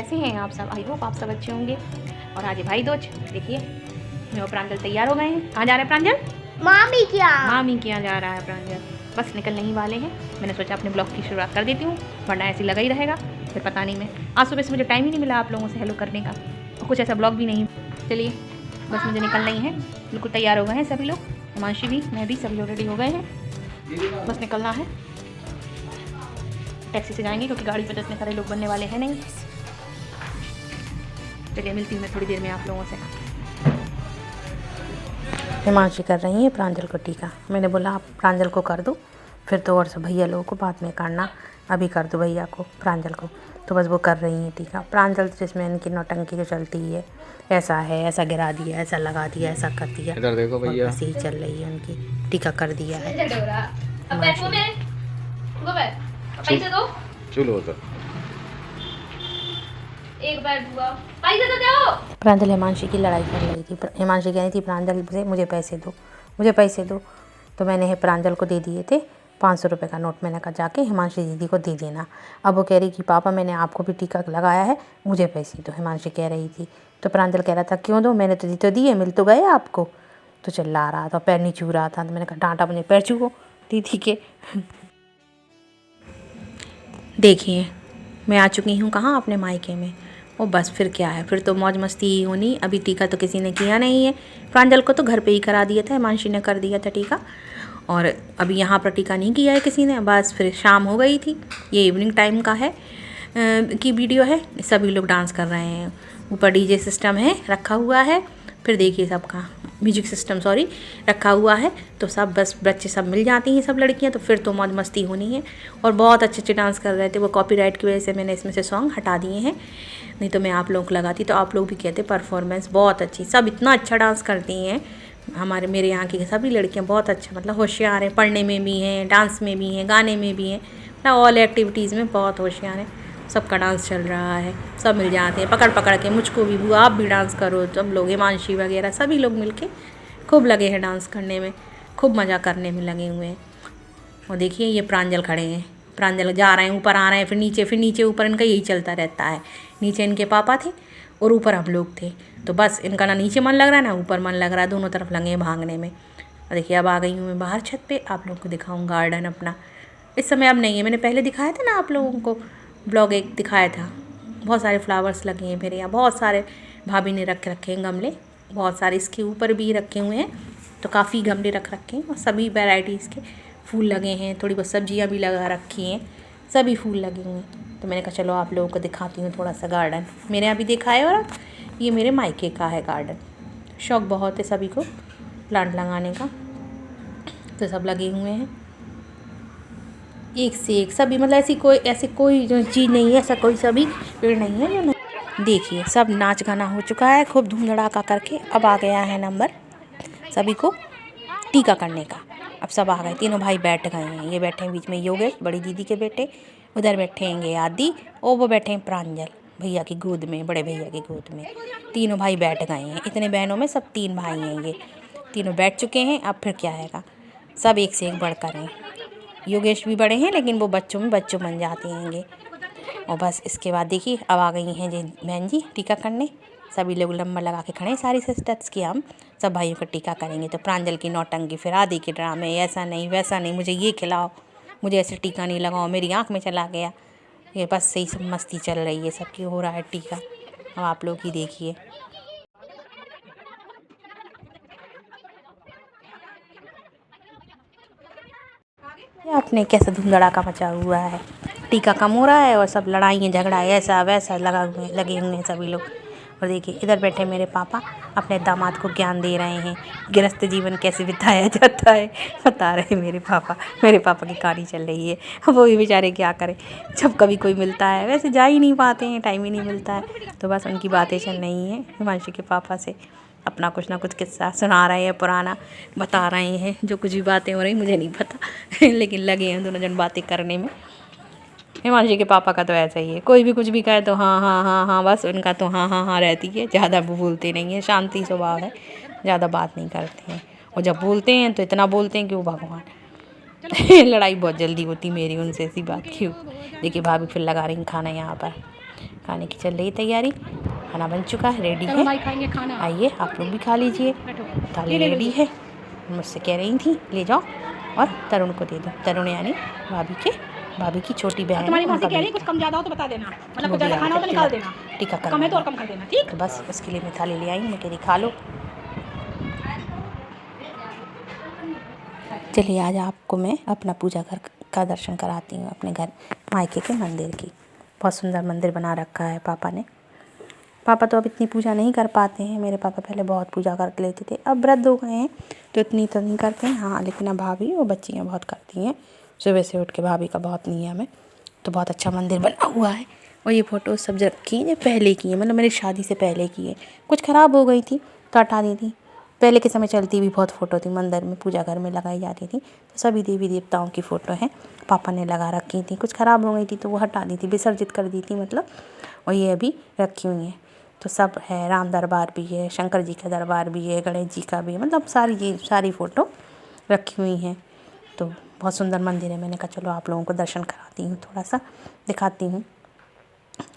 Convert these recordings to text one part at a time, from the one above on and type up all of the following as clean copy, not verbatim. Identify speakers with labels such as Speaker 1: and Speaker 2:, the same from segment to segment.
Speaker 1: कैसे हैं आप सब? आई होप आप सब अच्छे होंगे। और आज भाई दूज, देखिए मैं और प्रांजल तैयार हो गए हैं। कहाँ जा रहे हैं प्रांजल?
Speaker 2: मामी के
Speaker 1: यहाँ जा रहा है प्रांजल। बस निकलने ही वाले हैं। मैंने सोचा अपने ब्लॉग की शुरुआत कर देती हूँ, वरना ऐसे लगा ही रहेगा फिर पता नहीं। मैं आज सुबह से मुझे टाइम ही नहीं मिला आप लोगों से हेलो करने का, और कुछ ऐसा ब्लॉग भी नहीं। चलिए बस मुझे निकलना ही है। बिल्कुल तैयार हो गए हैं सभी लोग, हिमांशी भी, मैं भी, सभी लोग रेडी हो गए हैं। बस निकलना है। टैक्सी से जाएंगे क्योंकि गाड़ी पे तो इतने सारे लोग बनने वाले हैं नहीं। चलिए मिलती हूँ मैं थोड़ी देर में आप लोगों से। हिमांशी कर रही है प्रांजल को टीका। मैंने बोला आप प्रांजल को कर दो, फिर तो और सब भैया लोगों को बाद में करना, अभी कर दो भैया को, प्रांजल को। तो बस वो कर रही हैं टीका। प्रांजल जिसमें इनकी नौटंकी जो चलती है, ऐसा है, ऐसा गिरा दिया, ऐसा लगा दिया, ऐसा कर दिया,
Speaker 3: इधर देखो भैया,
Speaker 1: बस यही चल रही है उनकी। टीका कर दिया है।
Speaker 3: चलो तो
Speaker 2: एक बार बुआ पैसे तो दो।
Speaker 1: प्रांजल हिमांशी की लड़ाई कर रही थी। हिमांशी कह रही थी प्रांजल से मुझे पैसे दो, मुझे पैसे दो। तो मैंने प्रांजल को दे दिए थे 500 रुपये का नोट। मैंने कहा जाके हिमांशी दीदी को दे देना। अब वो कह रही कि पापा मैंने आपको भी टीका लगाया है, मुझे पैसे दो, हिमांशी कह रही थी। तो प्रांजल कह रहा था क्यों दो, मैंने तो दी तो दिए, मिल तो गए आपको। तो चिल्ला रहा था, पैर नहीं छू रहा था। तो मैंने कहा डांटा मुझे, पैर छूओ दीदी के। देखिए मैं आ चुकी हूँ कहाँ, अपने मायके में। और बस फिर क्या है, फिर तो मौज मस्ती ही होनी। अभी टीका तो किसी ने किया नहीं है। प्रांजल को तो घर पे ही करा दिया था, हिमांशी ने कर दिया था टीका। और अभी यहाँ पर टीका नहीं किया है किसी ने। बस फिर शाम हो गई थी। ये इवनिंग टाइम का है की वीडियो है। सभी लोग डांस कर रहे हैं। ऊपर डीजे सिस्टम है रखा हुआ है। फिर देखिए सबका म्यूजिक सिस्टम रखा हुआ है। तो सब बस बच्चे सब मिल जाती हैं, सब लड़कियां, तो फिर तो मौज मस्ती होनी है। और बहुत अच्छे अच्छे डांस कर रहे थे। वो कॉपीराइट की वजह से मैंने इसमें से सॉन्ग हटा दिए हैं, नहीं तो मैं आप लोगों को लगाती। तो आप लोग भी कहते परफॉर्मेंस बहुत अच्छी, सब इतना अच्छा डांस करती हैं। हमारे मेरे यहाँ की सभी लड़कियाँ बहुत अच्छा, मतलब होशियार हैं, पढ़ने में भी हैं, डांस में भी हैं, गाने में भी हैं, मतलब ऑल एक्टिविटीज़ में बहुत होशियार हैं। सबका डांस चल रहा है, सब मिल जाते हैं पकड़ पकड़ के। मुझको भी बुआ आप भी डांस करो, सब लोग, हिमांशी वगैरह सभी लोग मिलके खूब लगे हैं डांस करने में, खूब मज़ा करने में लगे हुए हैं। और देखिए ये प्रांजल खड़े हैं। प्रांजल जा रहे हैं, ऊपर आ रहे हैं, फिर नीचे, ऊपर इनका यही चलता रहता है। नीचे इनके पापा थे और ऊपर हम लोग थे। तो बस इनका ना नीचे मन लग रहा है ना ऊपर मन लग रहा है, दोनों तरफ लगे हैं भागने में। और देखिए अब आ गई हूँ मैं बाहर छत पे, आप लोगों को दिखाऊँ गार्डन अपना। इस समय अब नहीं है, मैंने पहले दिखाया था ना आप लोगों को, ब्लॉग एक दिखाया था। बहुत सारे फ्लावर्स लगे हैं मेरे यहाँ, बहुत सारे भाभी ने रखे हैं गमले, बहुत सारे इसके ऊपर भी रखे हुए हैं। तो काफ़ी गमले रख रखे हैं और सभी वैराइटीज़ के फूल लगे हैं। थोड़ी बहुत सब्जियाँ भी लगा रखी हैं, सभी फूल लगे हुए हैं। तो मैंने कहा चलो आप लोगों को दिखाती हूँ थोड़ा सा गार्डन। मेरे यहाँ भी देखा है, और ये मेरे मायके का है गार्डन। शौक़ बहुत है सभी को प्लांट लगाने का, तो सब लगे हुए हैं एक से एक सभी, मतलब ऐसी कोई जो चीज़ नहीं है, ऐसा कोई सभी पेड़ नहीं है जो नहीं। देखिए सब नाच गाना हो चुका है खूब धूम धड़ाका करके। अब आ गया है नंबर सभी को टीका करने का। अब सब आ गए, तीनों भाई बैठ गए हैं। ये बैठे हैं बीच में योगेश, बड़ी दीदी के बेटे, उधर बैठेंगे आदि, और वो बैठे हैं प्रांजल भैया की गोद में, बड़े भैया की गोद में। तीनों भाई बैठ गए हैं। इतने बहनों में सब 3 भाई हैं, ये तीनों बैठ चुके हैं। अब फिर क्या हैगा, सब एक से एक बढ़कर हैं। योगेश भी बड़े हैं लेकिन वो बच्चों में बच्चों बन जाते हैं। और बस इसके बाद देखिए अब आ गई हैं जी बहन जी टीका करने। सभी लोग नंबर लगा के खड़े हैं, सारी सिस्टर्स की हम सब भाइयों का टीका करेंगे। तो प्रांजल की नौटंकी, फिर आदि के ड्रामे, ऐसा नहीं वैसा नहीं, मुझे ये खिलाओ, मुझे ऐसे टीका नहीं लगाओ, मेरी आँख में चला गया। ये बस सही सब मस्ती चल रही है, सबकी हो रहा है टीका। अब आप लोग ही देखिए। आपने कैसा धूम धड़ाका मचा हुआ है, टीका कम हो रहा है और सब लड़ाई झगड़ा ऐसा वैसा लगे हुए हैं सभी लोग। और देखिए इधर बैठे मेरे पापा अपने दामाद को ज्ञान दे रहे हैं, गृहस्थ जीवन कैसे बिताया जाता है बता रहे मेरे पापा की कहानी चल रही है। वो भी बेचारे क्या करें, जब कभी कोई मिलता है, वैसे जा ही नहीं पाते हैं, टाइम ही नहीं मिलता है। तो बस उनकी बातें चल रही हैं हिमांशी के पापा से, अपना कुछ ना कुछ किस्सा सुना रहे हैं, पुराना बता रहे हैं। जो कुछ भी बातें हो रही मुझे नहीं पता लेकिन लगे हैं दोनों जन बातें करने में। हिमांशी के पापा का तो ऐसा ही है, कोई भी कुछ भी कहे तो हाँ हाँ हाँ हाँ, बस उनका तो हाँ हाँ हाँ रहती है। ज़्यादा वो बोलते नहीं हैं, शांति स्वभाव है, ज़्यादा बात नहीं करते हैं। और जब बोलते हैं तो इतना बोलते हैं कि वो भगवान लड़ाई बहुत जल्दी होती मेरी उनसे, ऐसी बात क्यों। देखिए भाभी फिर लगा रही खाना यहाँ पर। खाने की चल रही तैयारी। खाना बन चुका है, रेडी है।
Speaker 2: भाई खाएंगे खाना।
Speaker 1: आइए आप लोग भी खा लीजिए। थाली रेडी है। मुझसे कह रही थी ले जाओ और तरुण को दे दो। तरुण यानी भाभी की छोटी बहन।
Speaker 2: तुम्हारी मौसी कह रही कुछ कम ज़्यादा हो तो बता देना, मतलब कुछ ज़्यादा खाना हो तो निकाल देना,
Speaker 1: टीका
Speaker 2: कम है तो और कम कर देना, ठीक।
Speaker 1: तो बस उसके लिए मैं थाली ले आई हूँ। मैं कह रही खा लो। चलिए आज आपको मैं अपना पूजा घर का दर्शन कराती हूँ, अपने घर मायके के मंदिर की। बहुत सुंदर मंदिर बना रखा है पापा ने। पापा तो अब इतनी पूजा नहीं कर पाते हैं। मेरे पापा पहले बहुत पूजा कर लेते थे, अब वृद्ध हो गए हैं तो इतनी तो नहीं करते हैं। हाँ लेकिन अब भाभी और बच्चियाँ बहुत करती हैं। सुबह से उठ के भाभी का बहुत नियम है। तो बहुत अच्छा मंदिर बना हुआ है। और ये फ़ोटो सब जब की है पहले की है, मतलब मेरी शादी से पहले की है। कुछ ख़राब हो गई थी तो हटा दी थी। पहले के समय चलती भी बहुत फ़ोटो थी, मंदिर में पूजा घर में लगाई जाती थी। तो सभी देवी देवताओं की फ़ोटो हैं, पापा ने लगा रखी थी। कुछ ख़राब हो गई थी तो वो हटा दी थी, विसर्जित कर दी थी मतलब। और ये अभी रखी हुई हैं। तो सब है, राम दरबार भी है, शंकर जी का दरबार भी है, गणेश जी का भी है, मतलब सारी फ़ोटो रखी हुई हैं। तो बहुत सुंदर मंदिर है। मैंने कहा चलो आप लोगों को दर्शन कराती हूँ, थोड़ा सा दिखाती हूँ।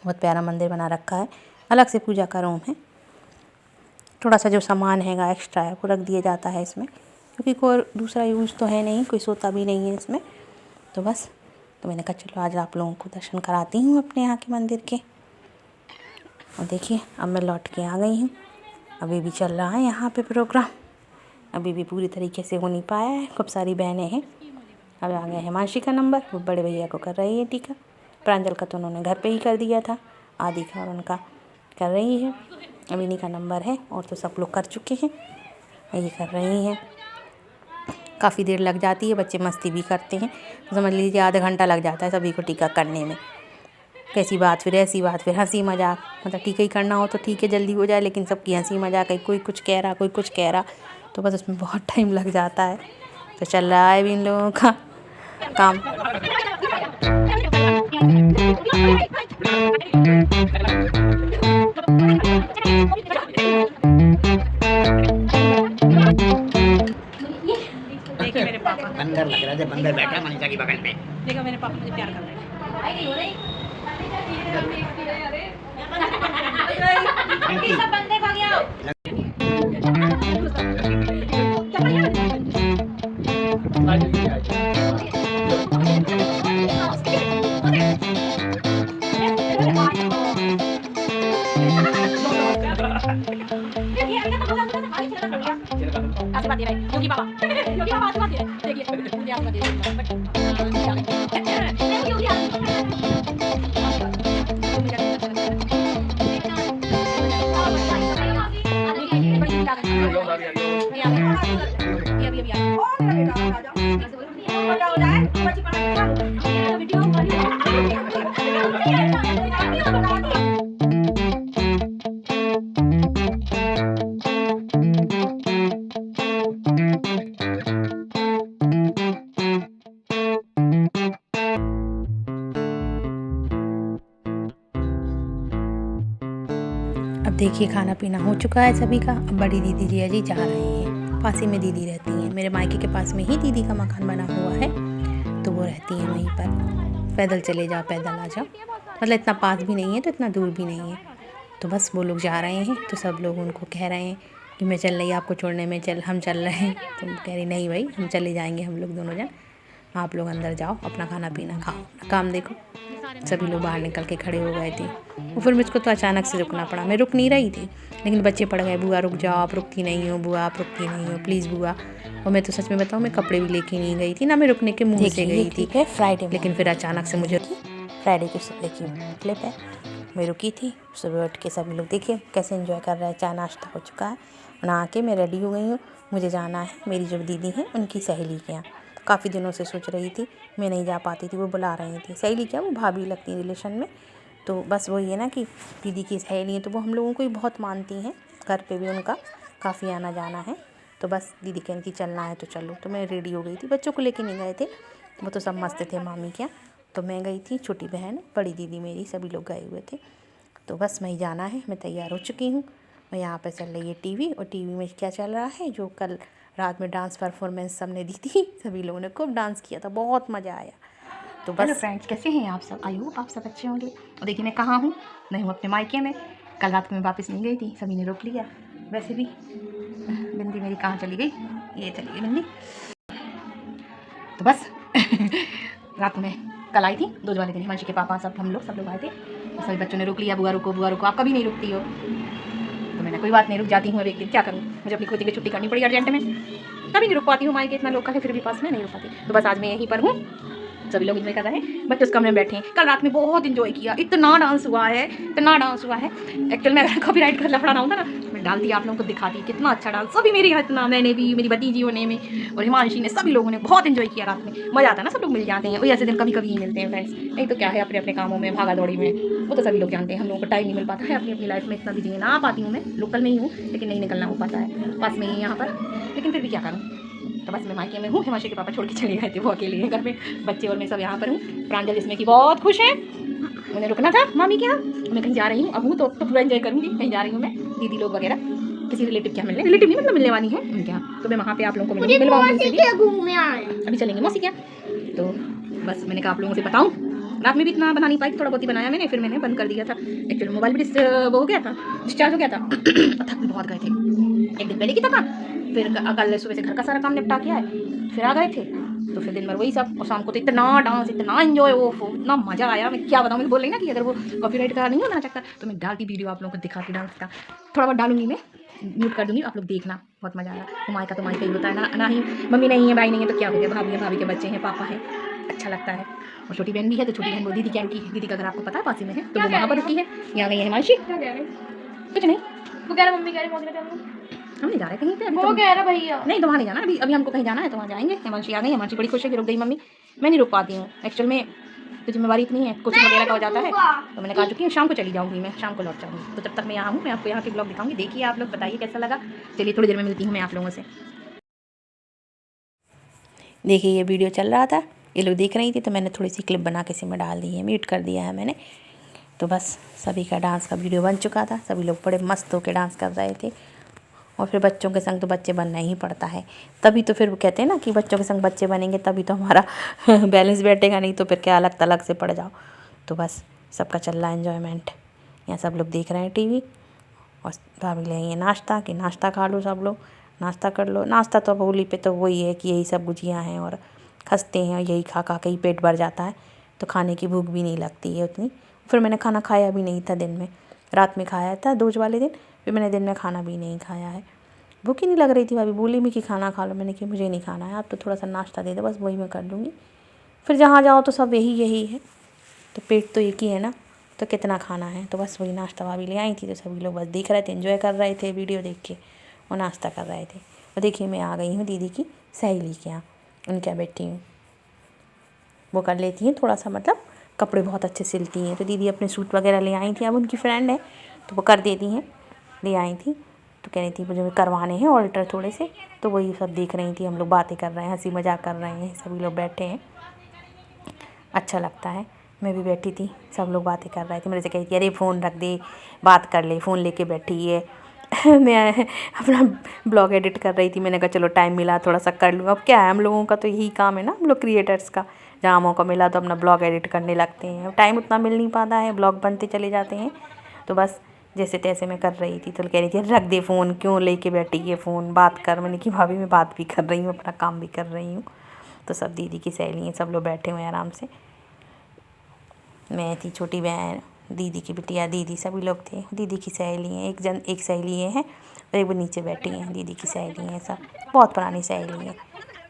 Speaker 1: बहुत प्यारा मंदिर बना रखा है। अलग से पूजा का रूम है। थोड़ा सा जो सामान हैगा एक्स्ट्रा है वो रख दिया जाता है इसमें, क्योंकि कोई दूसरा यूज़ तो है नहीं, कोई सोता भी नहीं है इसमें। तो बस तो मैंने कहा चलो आज आप लोगों को दर्शन कराती हूँ अपने यहाँ के मंदिर के। और देखिए अब मैं लौट के आ गई हूँ। अभी भी चल रहा है यहाँ पे प्रोग्राम, अभी भी पूरी तरीके से हो नहीं पाया है। खूब सारी बहनें हैं। अब आ गया हिमांशी का नंबर, वो बड़े भैया को कर रही है टीका। प्रांजल का तो उन्होंने घर पे ही कर दिया था। आदि का और उनका कर रही है। अब इन्हीं का नंबर है और तो सब लोग कर चुके हैं, ये कर रही हैं। काफ़ी देर लग जाती है, बच्चे मस्ती भी करते हैं। समझ लीजिए आधा घंटा लग जाता है सभी को टीका करने में। कैसी बात फिर ऐसी बात, फिर हंसी मजाक, मतलब टीका ही करना हो तो ठीक है जल्दी हो जाए, लेकिन सबकी हंसी मजाक है। कोई कुछ कह रहा, कोई कुछ कह रहा, तो बस उसमें बहुत टाइम लग जाता है। तो चल रहा है भी इन लोगों का काम।
Speaker 2: देखिए मेरे पापा,
Speaker 3: बंदर लग रहा है, बंदर बैठा मनीषा की बगल में।
Speaker 2: देखो मेरे पापा मुझे प्यार कर रहे हैं। सब बंदे भाग जाओ। आशीर्वाद दे रहे हैं योगी बाबा आशीर्वाद दे रहे हैं। देखिए मुझे आशीर्वाद दे
Speaker 1: अब देखिए खाना पीना हो चुका है सभी का। अब बड़ी दीदी जिया जी जा रही हैं। पास ही में दीदी रहती हैं, मेरे मायके के पास में ही दीदी का मकान बना हुआ है, तो वो रहती हैं वहीं पर। पैदल चले जाओ पैदल आ जाओ, मतलब इतना पास भी नहीं है तो इतना दूर भी नहीं है। तो बस वो लोग जा रहे हैं, तो सब लोग उनको कह रहे हैं कि मैं चल रही आपको छोड़ने में, हम चल रहे हैं। तो कह रही नहीं भाई हम चले जाएंगे, हम लोग दोनों जन, आप लोग अंदर जाओ अपना खाना पीना खाओ, अपना काम देखो। सभी लोग बाहर निकल के खड़े हो गए थे। और फिर मुझको तो अचानक से रुकना पड़ा। मैं रुक नहीं रही थी, लेकिन बच्चे पड़ गए, बुआ रुक जाओ, आप रुकती नहीं हो, बुआ आप रुकती नहीं हो, प्लीज़ बुआ। और मैं तो सच में बताऊँ मैं कपड़े भी लेके नहीं गई थी ना, मैं रुकने के मुँह से गई थी फ्राइडे। लेकिन फिर अचानक से मुझे फ्राइडे की सुबह की क्लिप है, मैं रुकी थी। सुबह उठ के सभी लोग देखिए कैसे एंजॉय कर रहे हैं। चाय नाश्ता हो चुका है, नहा के मैं रेडी हो गई हूँ। मुझे जाना है मेरी जो दीदी हैं उनकी सहेली के यहाँ। काफ़ी दिनों से सोच रही थी, मैं नहीं जा पाती थी, वो बुला रही थी। सहेली क्या, वो भाभी लगती है रिलेशन में। तो बस वही है ना कि दीदी की सहेली है, तो वो हम लोगों को ही बहुत मानती हैं। घर पे भी उनका काफ़ी आना जाना है। तो बस दीदी कहती थी चलना है तो चलो। तो मैं रेडी हो गई थी, बच्चों को लेके नहीं गए थे, वो तो सब मस्त थे मामी के यहाँ। तो मैं गई थी, छोटी बहन, बड़ी दीदी मेरी, सभी लोग गए हुए थे। तो बस मैं ही जाना है, मैं तैयार हो चुकी हूँ। मैं यहाँ पर चल रही है टीवी, और टीवी में क्या चल रहा है, जो कल रात में डांस परफॉर्मेंस सबने दी थी, सभी लोगों ने खूब डांस किया था, बहुत मज़ा आया। तो बस फ्रेंड्स, कैसे हैं आप सब? आई होप आप सब अच्छे होंगे। और देखिए मैं कहाँ हूँ, मैं हूँ अपने मायके में। कल रात को मैं वापस नहीं गई थी, सभी ने रोक लिया। वैसे भी बिंदी मेरी कहाँ चली गई, ये चली गई बिंदी। तो बस रात को मैं कल आई थी, 2 वाले दिन हिमांशी के पापा सब हम लोग आए थे। सभी बच्चों ने रोक लिया, बुआ रुको, आप कभी नहीं रुकती हो। तो मैंने कोई बात नहीं, रुक जाती हूँ। और एक दिन क्या करूँ, मुझे अपनी खुद की छुट्टी करनी पड़ी अर्जेंट में। कभी नहीं रुक पाती हूँ, मायके इतना लोकल है फिर भी पास में नहीं रुक पाती। तो बस आज मैं यहीं पर हूँ, सभी लोग इन्जॉय कर रहे हैं, बच्चे उस कमरे में बैठे हैं। कल रात में बहुत इन्जॉय किया, इतना डांस हुआ है। एक्चुअल में अगर कॉपीराइट का लफड़ा ना होता ना, मैं डालती आप लोगों को दिखाती कितना अच्छा डांस। सभी मेरे यहाँ इतना, मैंने भी, मेरी भतीजियों ने में और हिमांशी ने, सभी लोगों ने बहुत इन्जॉय किया रात में। मज़ा आता है ना, सब लोग मिल जाते हैं। वही ऐसे दिन कभी कभी ही मिलते हैं फ्रेंड्स, नहीं तो क्या है अपने अपने कामों में भागा दौड़ी में, वो तो सभी लोग जानते हैं। हम लोगों को टाइम नहीं मिल पाता है, अपनी अपनी लाइफ में इतना बिजी है। ना आ पाती हूँ मैं, लोकल में ही हूँ, लेकिन नहीं निकलना हो पाता है, पास में ही यहाँ पर। लेकिन फिर भी क्या करूँ, तो बस मैं मायके में हूँ। हिमांशी के पापा छोड़ के चले गए थे, वो अकेले हैं घर में, बच्चे और मैं सब यहाँ पर हूँ। प्रांजल इसमें कि बहुत खुश है, उन्हें रुकना था मामी के यहाँ। मैं कहीं जा रही हूँ अब हूँ तो पूरा एंजॉय करूँगी। कहीं जा रही हूँ मैं, दीदी लोग वगैरह किसी रिलेटिव क्या मिलने, रिलेटिव नहीं मतलब मिलने वाली है उनके यहाँ। तो मैं वहाँ पे आप लोगों को मिलवाऊँगी, अभी चलेंगे मौसी क्या। तो बस मैंने कहा आप लोगों से बताऊँ, रात में भी इतना बना नहीं पाई, थोड़ा बहुत ही बनाया मैंने, फिर मैंने बंद कर दिया था। एक्चुअली मोबाइल भी वो हो गया था, डिस्चार्ज हो गया था। थक भी बहुत गए थे, एक दिन पहले की थका, फिर कल सुबह से घर का सारा काम निपटा के आए, फिर आ गए थे। तो फिर दिन भर वही सब, और शाम को तो इतना डांस, इतना एंजॉय, वो इतना मज़ा आया, मैं क्या बताऊँ। मैं बोल रही ना कि अगर वो कॉपीराइट का नहीं होता ना चक्कर, तो मैं डालती वीडियो आप लोगों को दिखाती डांस का, थोड़ा बहुत डालूंगी मैं, म्यूट कर दूँगी, आप लोग देखना, बहुत मज़ा आया। तो मायका तो मायका ही होता है ना ही मम्मी नहीं है, भाई नहीं है तो क्या हो गया, भाभी है, भाभी के बच्चे हैं, पापा है, अच्छा लगता है। और छोटी बहन भी है, तो छोटी बहन वो दीदी क्या की, दीदी का घर आपको पता है पास में है, तो वो वहाँ पर रुकी है। यहाँ गई है हिमांशी, कुछ नहीं,
Speaker 2: वो कह रहा मम्मी कह रही
Speaker 1: हम नहीं जा रहे कहीं पे,
Speaker 2: वो कह रहा भैया
Speaker 1: नहीं तो वहाँ नहीं जाना, अभी हमको कहीं जाना है तो वहाँ जाएंगे। हिमांशी आ गई, हिमांशी बड़ी खुश है कि रुक गई मम्मी, मैं नहीं रुक पाती हूँ। एक्चुअल में तो जिम्मेवारी इतनी है, कोचिंग वगैरह का हो जाता है, तो मैंने कहा चुकी है शाम को चली जाऊँगी, मैं शाम को लौट जाऊँगी। तो जब तक मैं यहाँ हूँ, मैं आपको यहाँ के ब्लॉग दिखाऊँगी, देखिए आप लोग, बताइए कैसा लगा। चलिए थोड़ी देर में मिलती हूँ मैं आप लोगों से। देखिए ये वीडियो चल रहा था, ये लोग देख रही थी, तो मैंने थोड़ी सी क्लिप बना के इसमें डाल दी है, म्यूट कर दिया है मैंने। तो बस सभी का डांस का वीडियो बन चुका था, सभी लोग बड़े मस्त होकर डांस कर रहे थे। और फिर बच्चों के संग तो बच्चे बनना ही पड़ता है, तभी तो फिर वो कहते हैं ना कि बच्चों के संग बच्चे बनेंगे तभी तो हमारा बैलेंस बैठेगा, नहीं तो फिर क्या अलग तलग से पड़ जाओ। तो बस सबका चल रहा है एन्जॉयमेंट, यहाँ सब लोग देख रहे हैं टीवी, और भाभी ले आई है नाश्ता, कि नाश्ता खा लो सब लोग, नाश्ता कर लो। नाश्ता तो अब होली पे तो वही है कि यही सब गुजियाँ हैं और खस्ते हैं, यही खा खा के ही पेट भर जाता है, तो खाने की भूख भी नहीं लगती है उतनी। फिर मैंने खाना खाया भी नहीं था दिन में, रात में खाया था 2 वाले दिन, फिर मैंने दिन में खाना भी नहीं खाया है, भूख ही नहीं लग रही थी। भाभी बोली भी कि खाना खा लो, मैंने कि मुझे नहीं खाना है, आप तो थोड़ा सा नाश्ता दे दो, बस वही मैं कर लूँगी। फिर जहाँ जाओ तो सब यही है, तो पेट तो एक ही है ना, तो कितना खाना है। तो बस वही नाश्ता भाभी ले आई थी, तो सभी लोग बस देख रहे थे, एंजॉय कर रहे थे वीडियो देख के, और नाश्ता कर रहे थे। और देखिए मैं आ गई हूँ दीदी की सहेली के यहाँ, उनके यहाँ बैठी हूँ। वो कर लेती हैं थोड़ा सा, मतलब कपड़े बहुत अच्छे सिलती हैं, तो दीदी अपने सूट वगैरह ले आई थी, अब उनकी फ्रेंड है तो वो कर देती हैं, ले आई थी। तो कह रही थी मुझे करवाने हैं ऑल्टर थोड़े से, तो वही सब देख रही थी, हम लोग बातें कर रहे हैं, हंसी मजाक कर रहे हैं, सभी लोग बैठे हैं, अच्छा लगता है। मैं भी बैठी थी, सब लोग बातें कर रहे थे, मेरे से कही थी अरे फ़ोन रख दे, बात कर ले, फ़ोन लेके बैठी है। मैं अपना ब्लॉग एडिट कर रही थी, मैंने कहा चलो टाइम मिला थोड़ा सा कर लूँ। अब क्या है, हम लोगों का तो यही काम है ना, हम लोग क्रिएटर्स का, जहाँ मौका मिला तो अपना ब्लॉग एडिट करने लगते हैं। अब टाइम उतना मिल नहीं पाता है, ब्लॉग बनते चले जाते हैं, तो बस जैसे तैसे मैं कर रही थी। तो कह रही थी रख दे फ़ोन, क्यों लेके बैठी है फ़ोन, बात कर। मैंने कि भाभी मैं बात भी कर रही हूँ, अपना काम भी कर रही हूँ। तो सब दीदी की सहेली हैं, सब लोग बैठे हुए हैं आराम से, मैं थी, छोटी बहन, दीदी की बिटिया, दीदी सभी लोग थे। दीदी की सहेली हैं, एक सहेली है और एक वो नीचे बैठी हैं, दीदी की सहेली हैं, सब बहुत पुरानी सहेली है।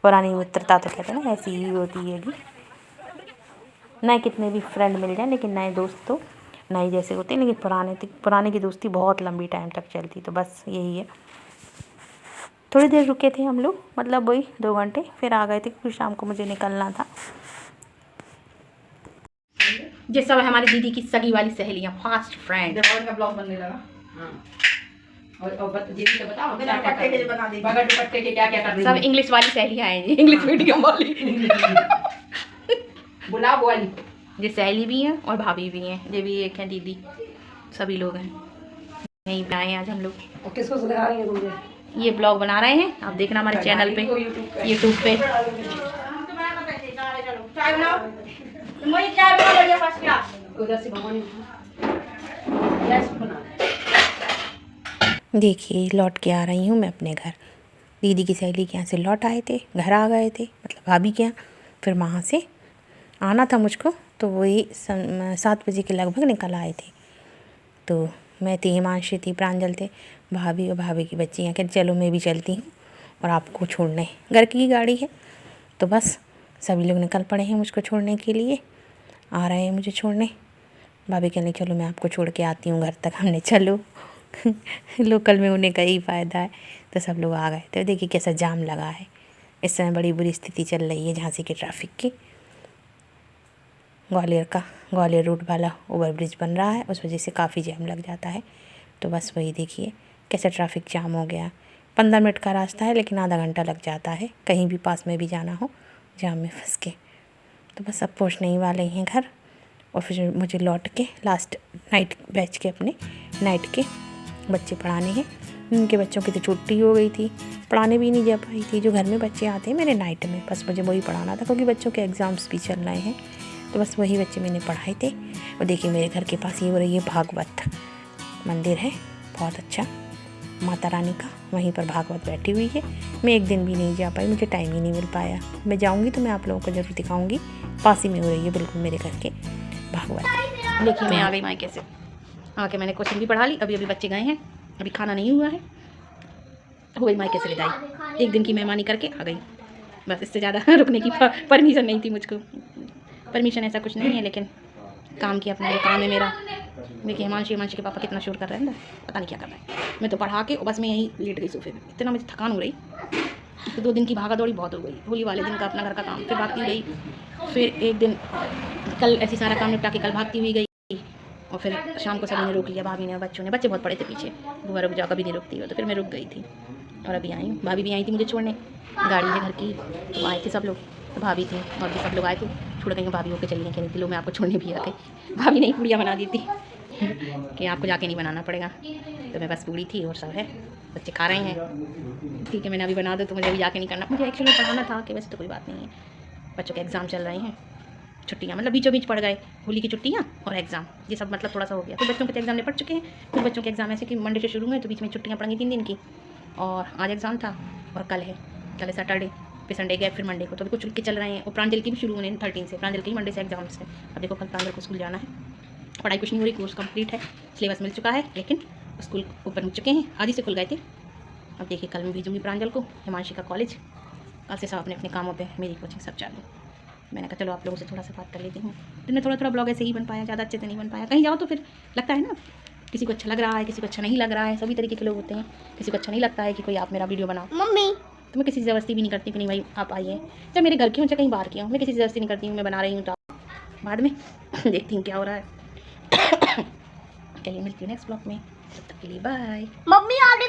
Speaker 1: पुरानी मित्रता तो कहते हैं ना, ऐसी ही होती है। नए कितने भी फ्रेंड मिल जाए, लेकिन नए दोस्त तो नए जैसे होते हैं, लेकिन पुराने की दोस्ती बहुत लंबी टाइम तक चलती। तो बस यही है, थोड़ी देर रुके थे हम लोग, मतलब वही 2 घंटे, फिर आ गए थे क्योंकि शाम को मुझे निकलना था। ये सब है हमारी दीदी की सगी वाली सहेलियाँ, फास्ट फ्रेंड।
Speaker 2: का ब्लॉग बनने लगा।
Speaker 1: और ये भी तो बताओ
Speaker 2: बगैर दुपट्टे के क्या क्या कर रही
Speaker 1: सब इंग्लिश वाली सहेलियाँ हैं, इंग्लिश मीडियम वाली
Speaker 2: गुलाब वाली,
Speaker 1: ये सहेली भी हैं और भाभी भी हैं, ये भी एक हैं दीदी, सभी लोग हैं यहीं पे आए हैं आज हम लोग।
Speaker 2: और किसको सिखा रही है तुझे?
Speaker 1: ये ब्लॉग बना रहे हैं, आप देखना हमारे चैनल पे, यूट्यूब पे।
Speaker 2: मैं चाय बना बढ़िया फर्स्ट क्लास उधर से भगवान यस बना।
Speaker 1: देखिए लौट के आ रही हूँ मैं अपने घर। दीदी की सहेली के यहाँ से लौट आए थे, घर आ गए थे, मतलब भाभी के यहाँ। फिर वहाँ से आना था मुझको, तो वही 7 बजे के लगभग निकल आए थे। तो मैं थी, हिमांशी थी, प्रांजल थे, भाभी और भाभी की बच्चियाँ। कहते चलो मैं भी चलती हूँ और आपको छोड़ने, घर की गाड़ी है। तो बस सभी लोग निकल पड़े हैं मुझको छोड़ने के लिए, आ रहे हैं मुझे छोड़ने। भाभी कहने चलो मैं आपको छोड़ के आती हूँ घर तक। हमने चलो लोकल में उन्हें का ही फ़ायदा है। तो सब लोग आ गए। तो देखिए कैसा जाम लगा है। इस समय बड़ी बुरी स्थिति चल रही है झांसी के ट्रैफिक की। ग्वालियर रूट वाला ओवरब्रिज बन रहा है, उस वजह से काफ़ी जाम लग जाता है। तो बस वही देखिए कैसा ट्रैफिक जाम हो गया। 15 मिनट का रास्ता है लेकिन आधा घंटा लग जाता है कहीं भी पास में भी जाना हो जाम में फंस के। तो बस अब पहुँचने ही वाले हैं घर। और फिर मुझे लौट के लास्ट नाइट बैच के अपने नाइट के बच्चे पढ़ाने हैं। उनके बच्चों की तो छुट्टी हो गई थी, पढ़ाने भी नहीं जा पाई थी। जो घर में बच्चे आते हैं मेरे नाइट में, बस मुझे वही पढ़ाना था क्योंकि बच्चों के एग्ज़ाम्स भी चल रहे हैं। तो बस वही बच्चे मैंने पढ़ाए थे। और देखिए मेरे घर के पास ये हो रही है भागवत मंदिर है, बहुत अच्छा माता रानी का। वहीं पर भागवत बैठी हुई है। मैं एक दिन भी नहीं जा पाई, मुझे टाइम ही नहीं मिल पाया। मैं जाऊँगी तो मैं आप लोगों को ज़रूर दिखाऊँगी। पास ही में हो रही है बिल्कुल मेरे घर के भागवत।
Speaker 2: देखिए मैं आ गई मायके से, आके मैंने क्वेश्चन भी पढ़ा ली। अभी बच्चे गए हैं, अभी खाना नहीं हुआ है। हो गई मायके से विदाई, एक दिन की मेहमानी करके आ गई। बस इससे ज़्यादा रुकने की परमिशन नहीं थी मुझको। परमिशन ऐसा कुछ नहीं है, लेकिन काम की अपना जो काम है मेरा। देखिए हिमांशी के पापा कितना शोर कर रहे हैं ना, पता नहीं क्या कर रहे हैं। मैं तो पढ़ा के बस मैं यहीं लेट गई सोफे में। इतना मुझे थकान हो रही, तो 2 दिन की भागा दौड़ी बहुत हो गई। होली वाले दिन का अपना घर का काम, फिर भागती गई। फिर एक दिन कल ऐसी सारा काम निपटा के कल भागती हुई गई। और फिर शाम को सभी ने रोक लिया, भाभी ने, बच्चों ने। बच्चे बहुत पड़े थे पीछे, बुआ रुक जाओ, कभी नहीं रुकती हो। तो फिर मैं रुक गई थी और अभी आई हूँ। भाभी भी आई थी मुझे छोड़ने, गाड़ी है घर की। तो आए थे सब लोग, तो भाभी थी और भी सब लोग आए थे। छोड़ गई हूँ भाभी होकर चली गई थी। लो मैं आपको छोड़ने भी आ गई। भाभी ने पूड़ियाँ बना दी थी कि आपको जाके नहीं बनाना पड़ेगा। तो मैं बस पूड़ी थी और सब है, बच्चे खा रहे हैं। ठीक है मैंने अभी बना दो तो मुझे अभी जाके नहीं करना। मुझे एक्चुअली पढ़ाना था कि वैसे तो कोई बात नहीं है। बच्चों के एग्ज़ाम चल रहे हैं, छुट्टियाँ मतलब बीचों बीच पड़ गए। होली की छुट्टियाँ और एग्ज़ाम, ये सब मतलब थोड़ा सा हो गया। तो बच्चों के तो एग्ज़ाम निपट चुके हैं। कुछ बच्चों के एग्ज़ाम ऐसे कि मंडे से शुरू हुए, तो बीच में छुट्टियाँ पड़ेंगी 3 दिन की। और आज एग्ज़ाम था और कल है सैटरडे, फिर संडे गए, फिर मंडे को। तो अभी कुछ के चल रहे हैं। और प्रांजल की भी शुरू होने 13 से, प्रांजल की मंडे से एग्ज़ाम्स है। अब देखो कल प्रांजल को स्कूल जाना है। पढ़ाई कुछ नहीं हो रही, कोर्स कंप्लीट है, सिलेबस मिल चुका है, लेकिन स्कूल ओपन हो चुके हैं, आदि से खुल गए थे। अब देखिए कल मैं भेजूँगी प्रांजल को हिमांशी का कॉलेज। कल से सब अपने अपने कामों पे, मेरी कोचिंग सब चालू। मैंने कहा चलो आप लोगों से थोड़ा सा बात कर लेती हूँ। दिन में थोड़ा ब्लॉग ऐसे ही बन पाया, ज़्यादा अच्छे से नहीं बन पाया। कहीं जाओ तो फिर लगता है ना, किसी को अच्छा लग रहा है, किसी को अच्छा नहीं लग रहा है। सभी तरीके के लोग होते हैं। किसी को अच्छा नहीं लगता है कि कोई आप मेरा वीडियो बनाओ मम्मी, तो मैं किसी से ज़बरदस्ती भी नहीं करती कि नहीं भाई आप आइए। जब मेरे घर की हूँ, चाहे कहीं बाहर की हूँ, मैं किसी से ज़बरदस्ती नहीं करती हूँ। मैं बना रही हूँ तो बाद में देखती हूँ क्या हो रहा है। चलिए मिलती हूँ नेक्स्ट ब्लॉग में, तब तक के लिए बाय।
Speaker 4: मम्मी आपने